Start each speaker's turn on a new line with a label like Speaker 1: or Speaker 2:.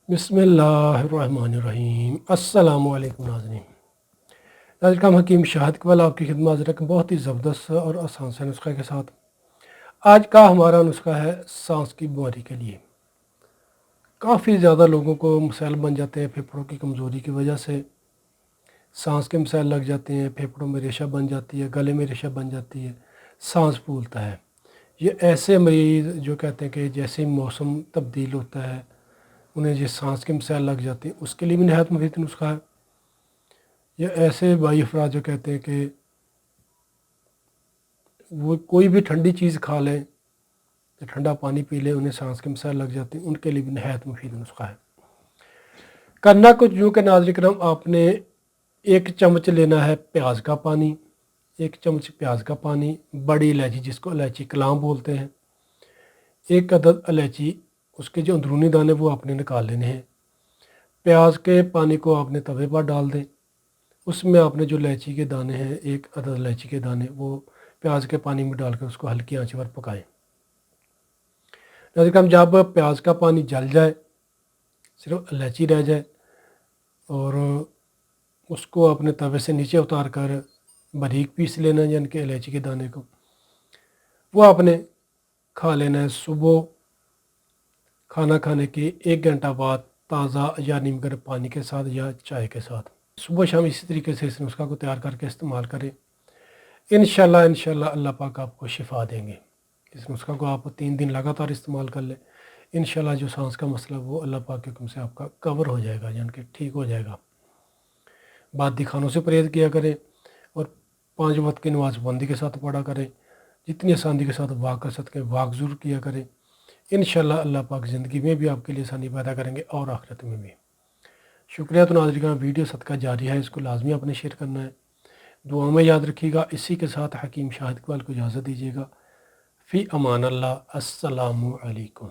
Speaker 1: बिस्मिल्लाहिर्रहमानिर्रहीम। अस्सलामु अलैकुम नाज़रीन। आज का हम हकीम शाहिद इकबाल आपकी खिदमत हाज़िर हैं बहुत ही ज़बरदस्त और आसान से नुस्खे के साथ। आज का हमारा नुस्खा है सांस की बीमारी के लिए। काफ़ी ज़्यादा लोगों को मसाइल बन जाते हैं फेफड़ों की कमज़ोरी की वजह से। सांस के मसाइल लग जाते हैं, फेफड़ों में रेशा बन जाती है, गले में रेशा बन जाती है, सांस फूलता है। ये ऐसे मरीज़ जो कहते हैं कि जैसे ही मौसम तब्दील होता है उन्हें ये सांस के मसाइल लग जाते हैं, उसके लिए भी नहायत मुफीद नुस्खा है। ये ऐसे भाई अफराद जो कहते हैं कि वो कोई भी ठंडी चीज़ खा लें या ठंडा पानी पी लें, उन्हें सांस के मसाइल लग जाते हैं, उनके लिए भी नहायत मुफीद नुस्खा है। करना कुछ यूँ के नाज़रीन करम, आपने 1 चम्मच लेना है प्याज का पानी, 1 चम्मच प्याज का पानी, बड़ी इलायची जिसको इलायची कलाम बोलते हैं, 1 अदद इलायची, उसके जो अंदरूनी दाने वो आपने निकाल लेने हैं। प्याज के पानी को आपने तवे पर डाल दें, उसमें आपने जो इलायची के दाने हैं, 1 अदद इलायची के दाने, वो प्याज के पानी में डालकर उसको हल्की आंच पर पकाएं। नाज़रीन, जब प्याज का पानी जल जाए, सिर्फ इलायची रह जाए, और उसको अपने तवे से नीचे उतार कर बारीक पीस लेना है, यानी कि इलायची के दाने को वो आपने खा लेना है सुबह खाना खाने के 1 घंटा बाद, ताज़ा या नीम गर्म पानी के साथ या चाय के साथ। सुबह शाम इसी तरीके से इस नुस्खा को तैयार करके इस्तेमाल करें। इंशाल्लाह अल्लाह पाक आपको शिफा देंगे। इस नुस्खा को आप 3 दिन लगातार इस्तेमाल कर लें, इंशाल्लाह जो सांस का मसला वो अल्लाह पाक के हुक्म से आपका कवर हो जाएगा, यानी कि ठीक हो जाएगा। बादी खानों से परहेज़ किया करें और 5 वक्त की नमाज़ पाबंदी के साथ पढ़ा करें। जितनी आसानी के साथ वाक कर सकते हैं वाक ज़रूर किया करें। इंशाल्लाह अल्लाह पाक ज़िंदगी में भी आपके लिए आसानी पैदा करेंगे और आखिरत में भी। शुक्रिया। तो नाज़रीन, वीडियो सदका जारी है, इसको लाजमी आपने शेयर करना है, दुआ में याद रखिएगा। इसी के साथ हकीम शाहिद इकबाल को इजाज़त दीजिएगा। फ़ी अमान अल्लाह। अस्सलामु अलैकुम।